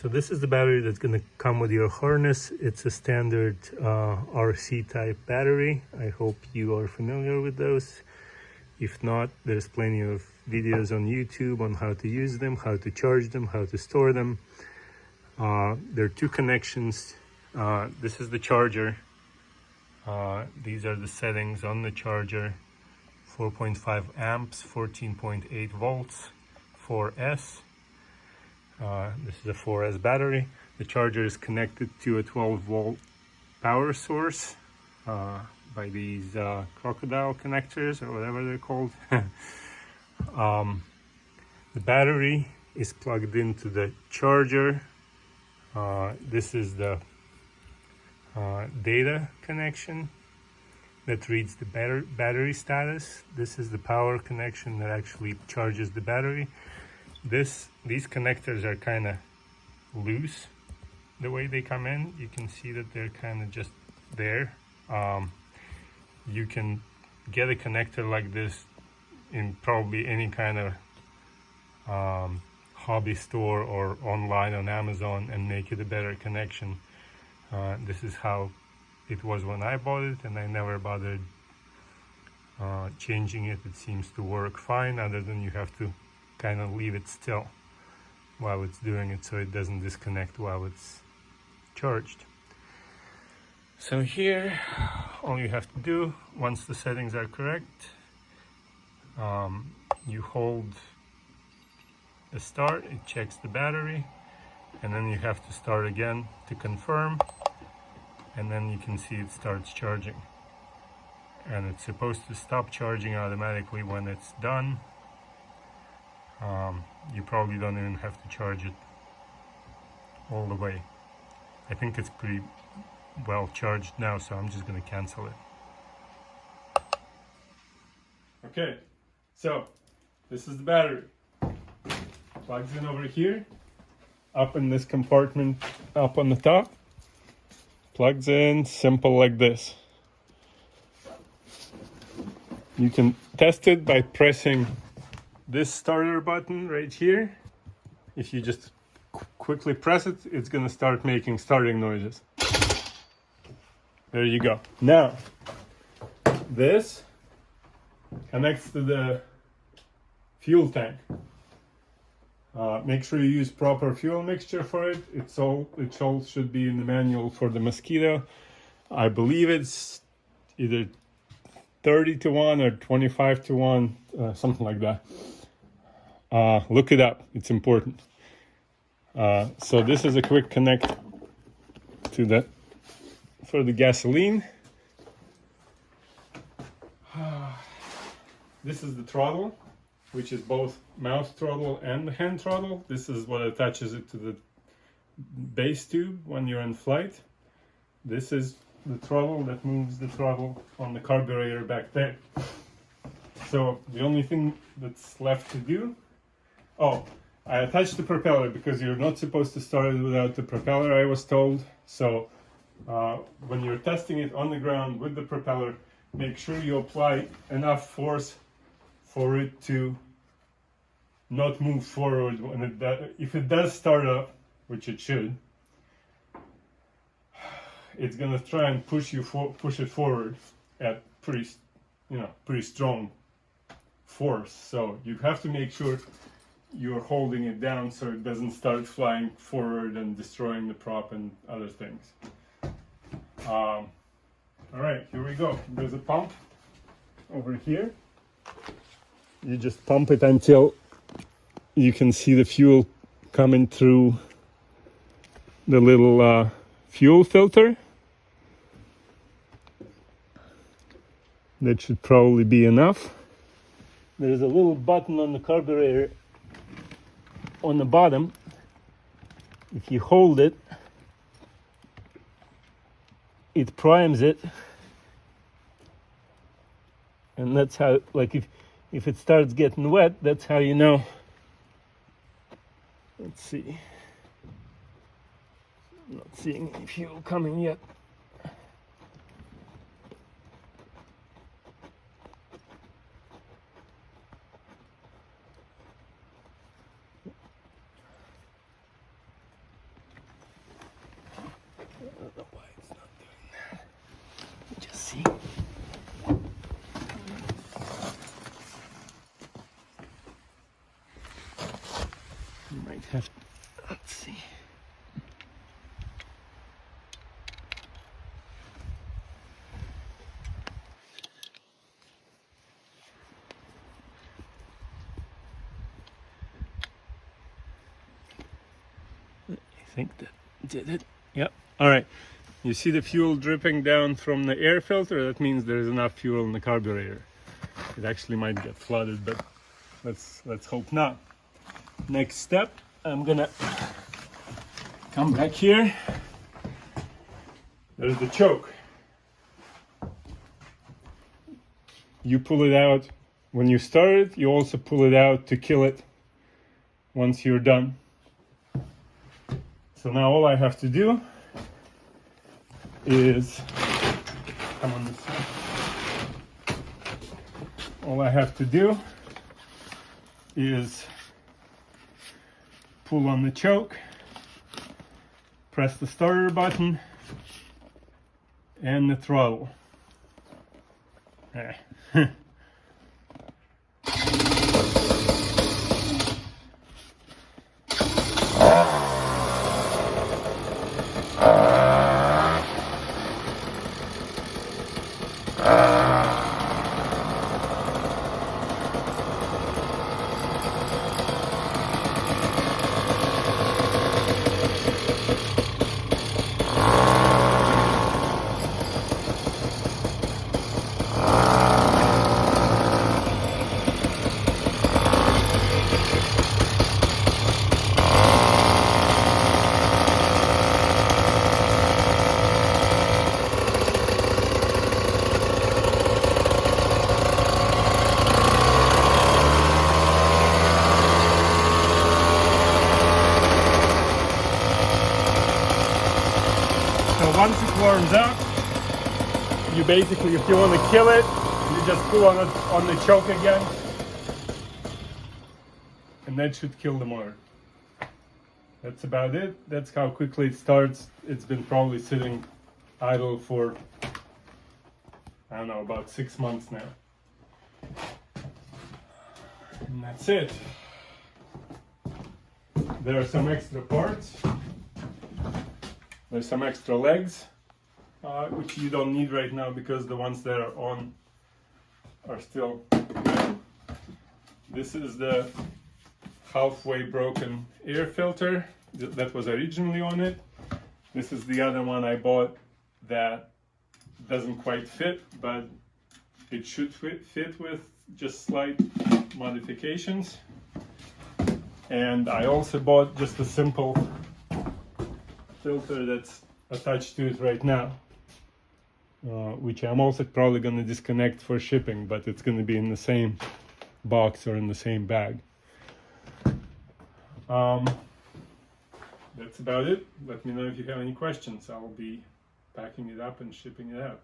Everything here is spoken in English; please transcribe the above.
So this is the battery that's going to come with your harness. It's a standard RC type battery. I hope you are familiar with those. If not, there's plenty of videos on YouTube on how to use them, how to charge them, how to store them. There are two connections. This is the charger. These are the settings on the charger. 4.5 amps, 14.8 volts, 4S. This is a 4S battery. The charger is connected to a 12-volt power source by these crocodile connectors, or whatever they're called. The battery is plugged into the charger. This is the data connection that reads the battery status. This is the power connection that actually charges the battery. These connectors are kind of loose the way they come in. You can see that they're kind of just there. You can get a connector like this in probably any kind of hobby store or online on Amazon and make it a better connection. This is how it was when I bought it, and I never bothered changing it. It seems to work fine, other than you have to kind of leave it still while it's doing it so it doesn't disconnect while it's charged. So here, all you have to do, once the settings are correct, you hold the start, it checks the battery, and then you have to start again to confirm, and then you can see it starts charging. And it's supposed to stop charging automatically when it's done. You probably don't even have to charge it all the way. I think it's pretty well charged now, so I'm just going to cancel it. Okay, so this is the battery. Plugs in over here, up in this compartment up on the top. Plugs in, simple like this. You can test it by pressing this starter button right here. If you just quickly press it, it's going to start making starting noises. There you go. Now, this connects to the fuel tank. Make sure you use proper fuel mixture for it. It all should be in the manual for the Mosquito. I believe it's either 30-1 or 25-1, something like that. Look it up, it's important. So this is a quick connect to for the gasoline. This is the throttle, which is both mouse throttle and hand throttle. This is what attaches it to the base tube when you're in flight. This is the throttle that moves the throttle on the carburetor back there. So the only thing that's left to do, I attached the propeller because you're not supposed to start it without the propeller, I was told. So when you're testing it on the ground with the propeller, make sure you apply enough force for it to not move forward when if it does start up, which it should. It's gonna try and push it forward at pretty strong force. So you have to make sure you're holding it down so it doesn't start flying forward and destroying the prop and other things. All right, here we go. There's a pump over here. You just pump it until you can see the fuel coming through the little fuel filter. That should probably be enough. There's a little button on the carburetor on the bottom. If you hold it, it primes it, and that's how, like, if it starts getting wet, that's how you know. Let's see. I'm not seeing any fuel coming yet. have, let's see. I think that did it. Yep. All right. You see the fuel dripping down from the air filter? That means there's enough fuel in the carburetor. It actually might get flooded, but let's hope not. Next step, I'm gonna come back here. There's the choke. You pull it out when you start it. You also pull it out to kill it once you're done. So now all I have to do is come on this side. All I have to do is pull on the choke, press the starter button and the throttle. So once it warms up, you basically, if you want to kill it, you just pull on the choke again, and that should kill the motor. That's about it. That's how quickly it starts. It's been probably sitting idle for, I don't know, about 6 months now. And that's it. There are some extra parts. There's some extra legs, which you don't need right now because the ones that are on are still good. This is the halfway broken air filter that was originally on it. This is the other one I bought that doesn't quite fit, but it should fit with just slight modifications. And I also bought just a simple filter that's attached to it right now, which I'm also probably going to disconnect for shipping, but it's going to be in the same box or in the same bag. That's about it. Let me know if you have any questions. I'll be packing it up and shipping it out.